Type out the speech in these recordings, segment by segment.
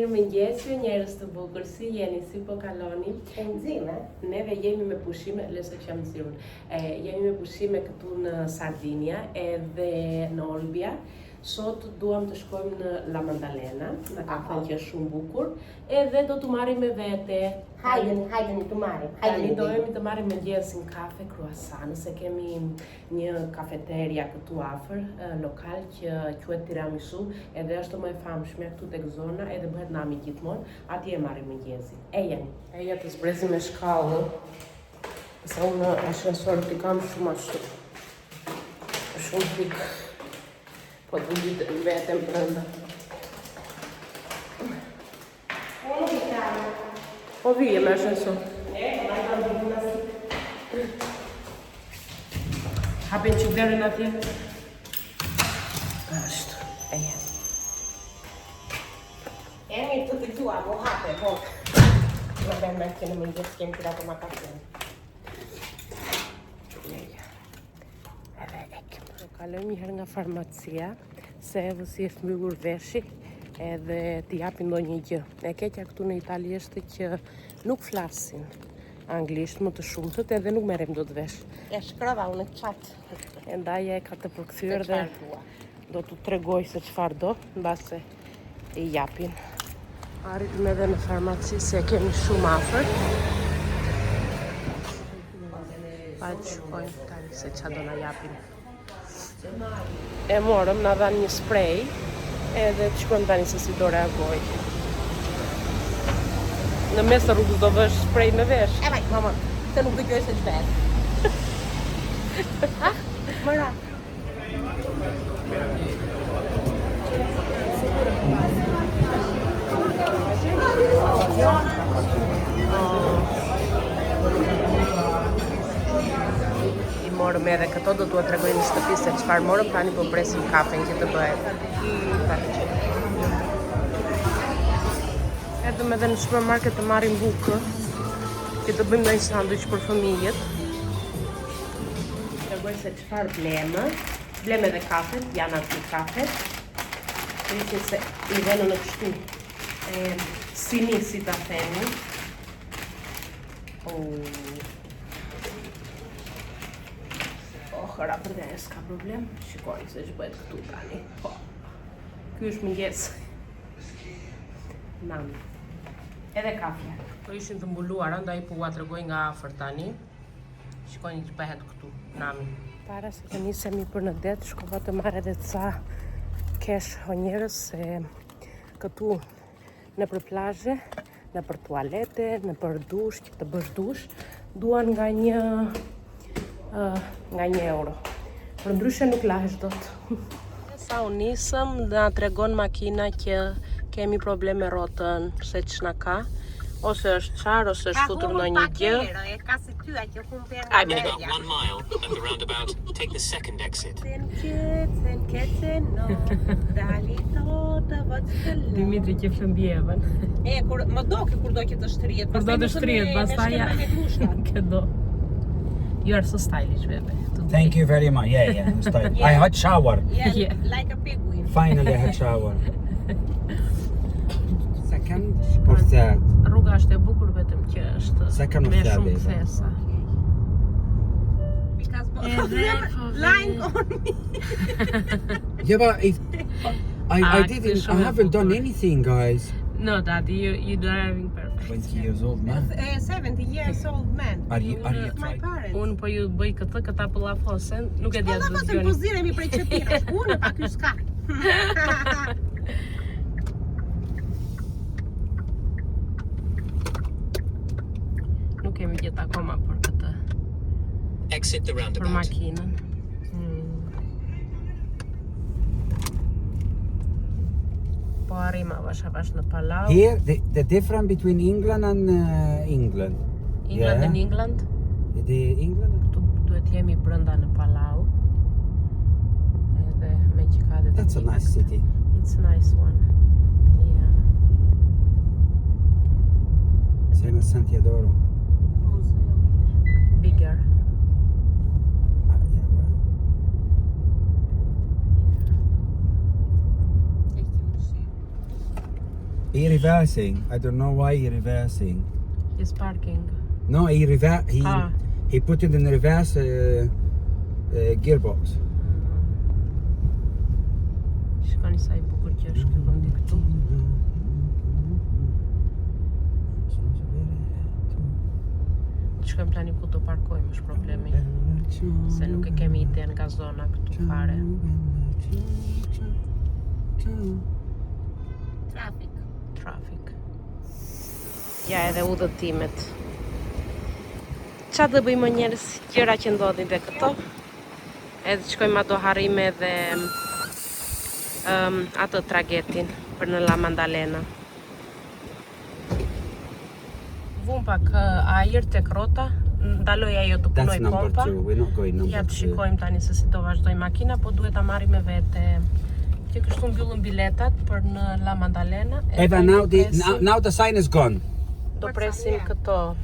Mirëmëngjesi, njerëz të bukur, si jeni, si po kaloni? Nxime? Neve jemi me pushime, lëse që jam nxirur. Jemi me pushime këtu në Sardinia edhe në Olbia. Sot duam të shkojmë në La Maddalena, na ka thënë që është shumë bukur, edhe do të marrim me vete. Hajdeni të marrim. Tani dojemi të marrim mëngjesin kafe, croissant, se kemi një kafeteria këtu afër, lokal që quhet Tiramisu, edhe është më e famshme këtu tek zona, edhe bëhet nami gjithmonë, atje e marrim mëngjesin. Eja të zbrezim me shkallën, se unë ashensorët i kam shumë ashtu. Shumë pik. Po të gjithë në vetëm brënda. Po vije me ascensor. Hapen që derën atje. Ashtu, eja. Jemi të të gjua, mu hape, po. Në bërë me kënë më gjithë kemë të ratë ma kafën. Kalojmë një herë nga farmacia, se edhe si është mbyllur veshi, edhe t'i japin ndonjë gjë. E keqja këtu në Itali është që nuk flasin anglisht më të shumtët edhe nuk merrem dot vesh. Ja shkrova unë chat. E ndaja e ka të përkthyer dhe do t'u tregoj se çfarë do, mbase i japin. Arritëm edhe në farmaci se kemi shumë afër. Pa të shkojmë tani se çfarë do na japin. E morëm, na dhanë një spray, edhe të shkojmë tani se si do reagoj. Në mes të rrugës do vësh spray me vesh. E vaj, mama, se nuk dëgjoj se ç'bën. Ha? Mëra. Morëm edhe këto, do t'ua tregoj në shtëpi se çfarë morëm, tani po presim kafen që të bëhet. Erdhëm edhe në supermarket të marrim bukë, që të bëjmë ndonjë sanduiç për fëmijët. Tregoj se çfarë blemë. Blem edhe kafet, janë aty kafet. Që se i vënë në kështu. Sini, si ta themi. Hëra për dhe s'ka problem, shikoni se që bëhet këtu tani. Po, ky është mëngjes. Nami. Edhe kafe. Po ishin të mbuluar, ndaj po ua tregoj nga afër tani. Shikoni që bëhet këtu, nami. Para se të nisemi për në det, shkova të marrë edhe ca kesh honjerës, se këtu në për plazhe, në për tualete, në për dush, që të bësh dush, duan nga një euro. Për ndryshe nuk lahesh dot. Sa u nisëm, na tregon makina që kemi problem me rrotën, se ç'na ka, ose është çar, ose është futur në një gjë. E ka si tyja që humbe. In about 1 mile at the roundabout, take the second exit. Dimitri që shëmbjevën. Kur më do që të shtrihet. Kur do të shtrihet, pastaj këdo. You are so stylish, baby. Thank you very much. Yeah, I'm stylish. I had shower. Yeah, like a penguin. Finally, I had shower. Second or third? Rruga është e bukur vetëm që është Second or me third, shumë baby? thesa. Because both lying on me. Yeah, but I haven't done anything, guys. No, Daddy, you're driving perfect. 20 years old, man. 70 years old man. Are you My trying? parents. Unë po ju bëj këta pëllafosen, nuk e di as do Po zgjoni. ziremi prej qepirash. Unë pa ky s'ka. Nuk kemi gjetë akoma për këtë, Exit the për roundabout. makinën. Po arrim avash në Palau. Here, the difference between England and England. England Yeah. and England. The England. Këtu duhet jemi brenda në Palau. Edhe me që ka dhe të That's a tjera. nice city. It's a nice one. Yeah. Same as Santiago. Bigger. Yeah, well. He reversing. I don't know why he reversing. He's parking. No, he put it in the reverse gearbox. Shikoni sa I bukur që është ky vendi këtu. Shkojmë tani ku të parkojmë, është problemi. Se nuk e kemi ide nga zona këtu fare. Trafik. Ja edhe udhëtimet. Qa të bëjmë njerëz gjëra që ndodhin dhe këto? Edhe shkojmë ato harrime edhe ato tragetin për në La Maddalena. Vum pak ajër tek rrota, ndaloj ajo të punoj That's number pompa. 2. We're not going number 2. Ja të shikojmë tani se si do vazhdoj makina, po duhet ta marrim me vete. Që kështu mbyllën biletat për në La Maddalena. Eva, now the sign is gone. Do presim këto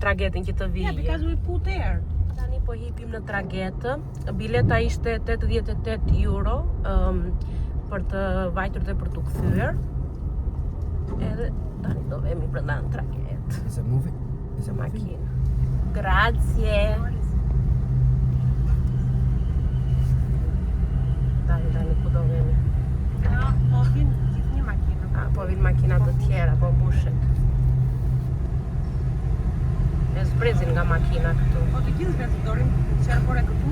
tragetin që të vijë. Yeah, because we put there. Tani po hipim në tragetë. Bileta ishte 88 euro për të vajtur dhe për të kthyer. Edhe tani do vemi brenda në traget. Is it moving? Is it moving? Makinë. Grazie. Tani ku do vemi? Po vin gjithë një makinë. Po vin makina të tjera, po mbushet. E zbrezin nga makina këtu. Po të gjithë vetë dorim qerpore këtu.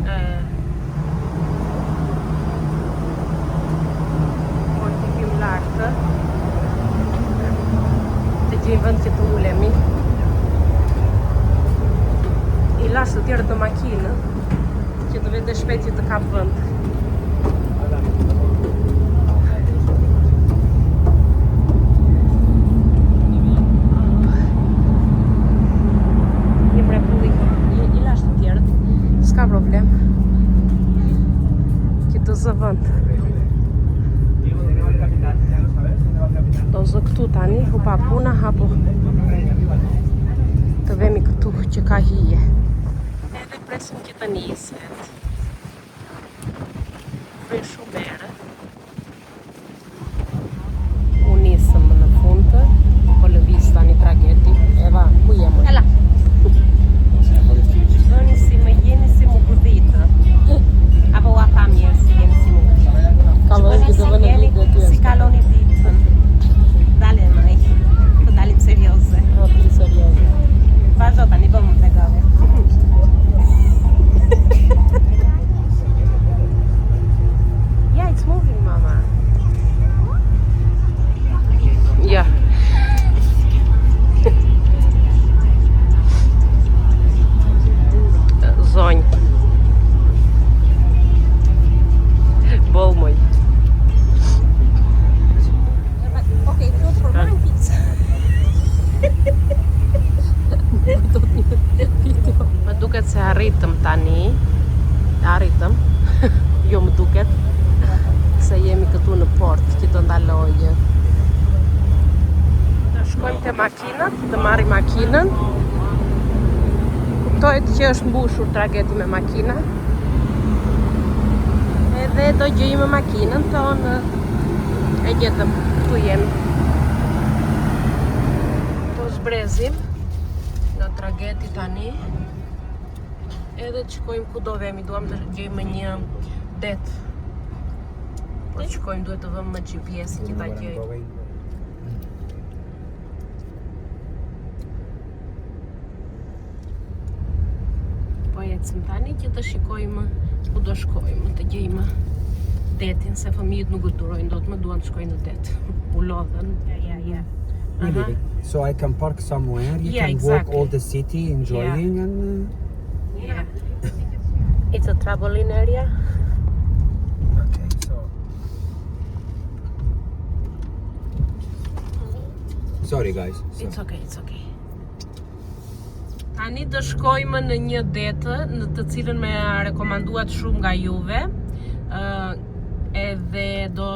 Po të hipim lartë. Të gjejmë vend që të ulemi. I las të tjerë të makinë, që të vete shpejt që të kap vend. S'ka problem. Që të zë vend. Do zë këtu tani, u pa puna, apo të vemi këtu që ka hije. Edhe presim që të niset. Vrej shumë ere. U nisëm në fund, po lëviz tani trageti. Eva, ku jemi? Ela. Doni si më jeni si më gudhitë. Apo ua pa mirë si jeni si më gudhitë. Kalojmë që të vënë video tjerë. Si kaloni ditën. Dale maj, të dalim serioze. Ti serioze. Vazhdo tani bëmë të gave. Yeah, it's moving, mama. Yeah. Zonj. Bol moj. Okay, food for one pizza. Më duket se arritëm tani. Arritëm. Jo më duket. Se jemi këtu në port që të ndalojë. Do shkojmë te makinat, të marrim makinën. Kuptohet që është mbushur trageti me makina. Edhe do gjejmë makinën tonë. E gjetëm, këtu jemi. Po zbrezim nga trageti tani. Edhe të shkojmë ku do vemi, duam të gjejmë një det. Po të shkojmë, duhet të vëmë me GPS-in që ta gjejmë. Po ecim tani që të shikojmë ku do shkojmë, të gjejmë detin, se fëmijët nuk durojnë dot, më duan të shkojnë në det. U lodhen. Yeah. Really? So I can park somewhere, you Yeah, can exactly. walk all the city enjoying and... Yeah. It's a traveling area. Okay, so... Sorry guys. It's okay. Tani do shkojmë në një detë në të cilën me rekomanduat shumë nga juve. Edhe do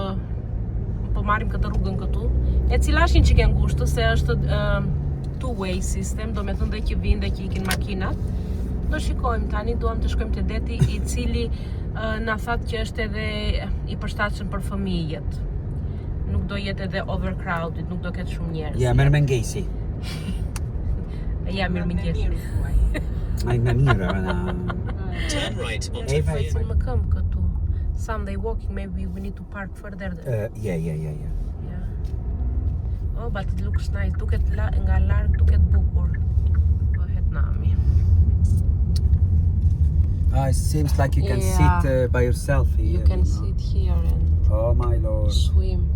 po marrim këtë rrugën këtu, e cila është një çike ngushtë se është two-way system, do me thënë dhe që vinë dhe që ikin makinat. Do shikojmë tani, duam të shkojmë te deti i cili na thatë që është edhe i përshtatshëm për fëmijët. Nuk nuk do jetë edhe overcrowded, nuk do ketë shumë njerëz. Ja, merë me ngejsi. Ja, mirëmëngjes. Ai me mirë, na. Turn right onto Eva, Via. Më këm këtu. Sunday walking, maybe we need to park further. Yeah. Yeah. Oh, but it looks nice. Duket nga larg duket bukur. Bëhet nami. It seems like you can Yeah. sit by yourself here. You can know? sit here and Oh my lord. swim.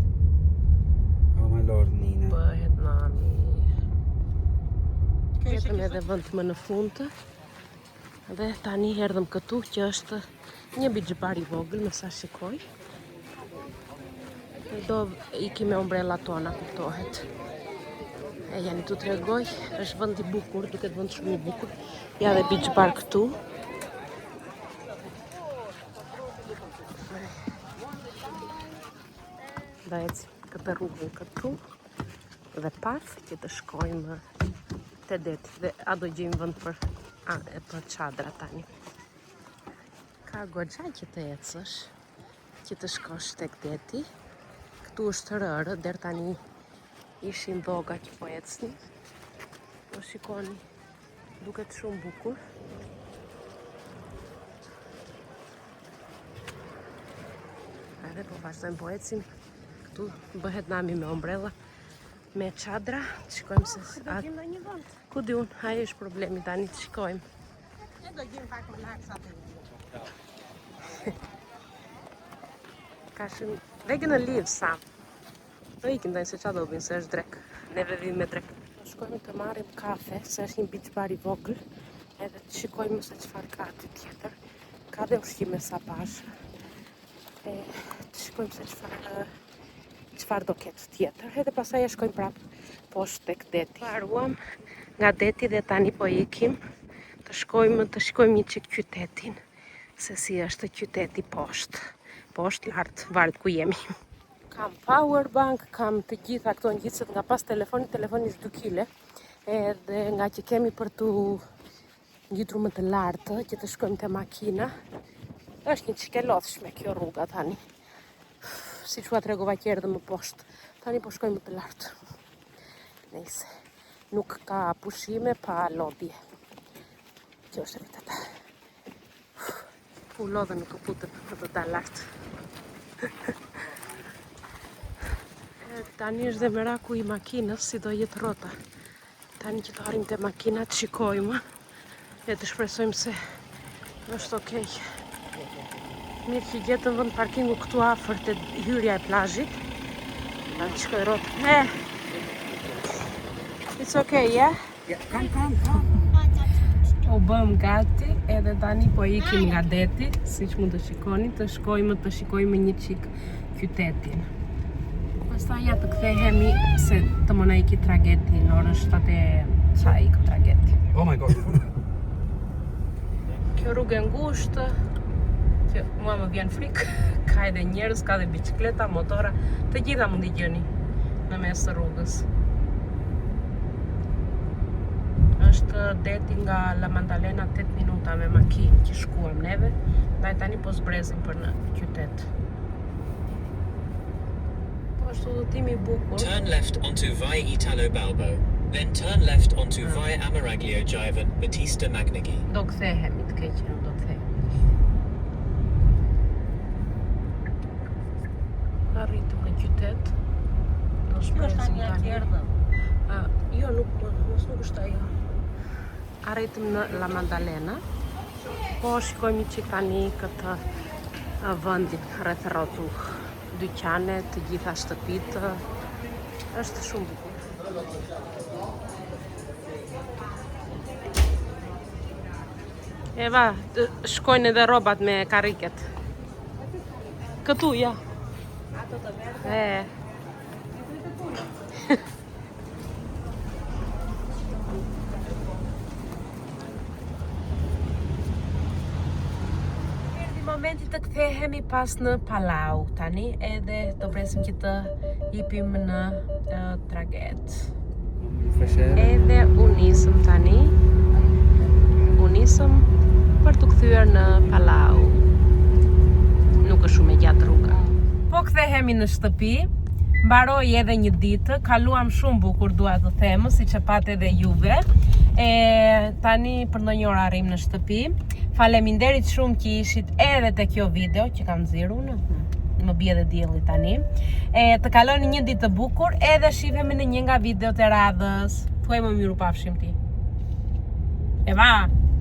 Oh my lord, Nina. Bëhet nami. Ketëm edhe vend më në fund. Dhe tani erdhëm këtu që është një beach bar I vogël, me sa shikoj. Do ikim me ombrellat tona, kuptohet. E janë tu tregoj, është vend I bukur, duket vend shumë I bukur. Ja dhe beach bar këtu. Da ecim këtë rrugën këtu dhe pas që të shkojmë te deti dhe a do gjejmë vend për çadra tani. Ka goxha që të ecësh, që të shkosh tek deti. Këtu është rërë, der tani ishin dhoga që po ecnin. Po shikoni, duket shumë bukur. Edhe po vazhdojmë po ecim. Këtu bëhet nami me ombrella, me çadra. Shikojmë se Do gjim në një vend. ku di unë, ai është problemi tani, të shikojmë. Ne do gjim pak më larg sa të Ka shumë, they're gonna leave some. Do ikim tani se qa do bëjnë, se është drek. Neve vim me drek. Shkojmë të marrim kafe, se është një beach bar I vogël, edhe të shikojmë se çfarë ka aty tjetër. Ka dhe ushqime sa pash. E të shikojmë se çfarë do ketë tjetër. Edhe pastaj e shkojmë prapë poshtë tek deti. Paruam nga deti dhe tani po ikim të shikojmë një çik qytetin, se si është qyteti poshtë. Poshtë lart, varet ku jemi. Kam power bank, kam të gjitha këto ngjitset nga pas telefoni është 2 kg. Edhe nga që kemi për të ngjitur më të lartë, që të shkojmë te makina, është një çik e lodhshme kjo rruga tani. Si çua tregova që erdhëm më poshtë, tani po shkojmë më të lartë. Nëse nuk ka pushime pa lodhje. Kjo është e vërtetë. U lodhe nuk e putën më të dalë lartë. Tani është dhe meraku I makinës, si do jetë rrota. Tani që të arrim te makina të shikojmë e të shpresojmë se është okej. Mirë që gjetëm vend parkingu këtu afër te hyrja e plazhit. Tani të shkoj rrota. It's okay, yeah? Yeah, come. U bëm gati edhe tani po ikim nga deti, siç mund të shikoni, të shikojmë një çik qytetin. Pastaj ja të kthehemi se të mëna iki trageti në orën 7 çaj ik trageti. Oh my god. Kjo rrugë e ngushtë, që mua më vjen frikë, ka edhe njerëz, ka edhe bicikleta, motora, të gjitha mund I gjeni në mes të rrugës. Është deti nga La Maddalena 8 minuta me makinë që shkuam neve, ndaj tani po zbrezim për në qytet. Po është udhëtimi I bukur. Turn left onto Via Italo Balbo. Then turn left onto Via Amaraglio Given Battista Magnigi. Do kthehemi të keqen, do kthehemi. Arritëm në qytet. Do shpresim tani. Jo, nuk është ajo. Arritëm në La Maddalena. Po shikojmë që tani këtë vendin rreth rrotull. Dyqane, të gjitha shtëpitë. Është shumë bukur. Eva, shkojnë edhe rrobat me karriket. Këtu, ja. Ato të merë. Momenti të kthehemi pas në Palau tani, edhe do presim që të hipim në traget. Edhe u nisëm tani. U nisëm për të kthyer në Palau. Nuk është shumë e gjatë rruga. Po kthehemi në shtëpi Mbaroi edhe një ditë, kaluam shumë bukur dua të them, siç e pat edhe juve. Tani për ndonjë orë arrim në shtëpi. Faleminderit shumë që ishit edhe te kjo video që kam nxjerrë unë. Më bie edhe dielli tani. Të kaloni një ditë të bukur, edhe shihemi në një nga videot e radhës. Thuaj më mirupafshim ti. Eva.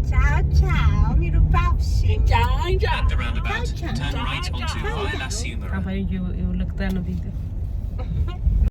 Ciao, ciao, mirupafshim. At the roundabout, turn right onto Via La Sumera. Apo ju lë këtë në video.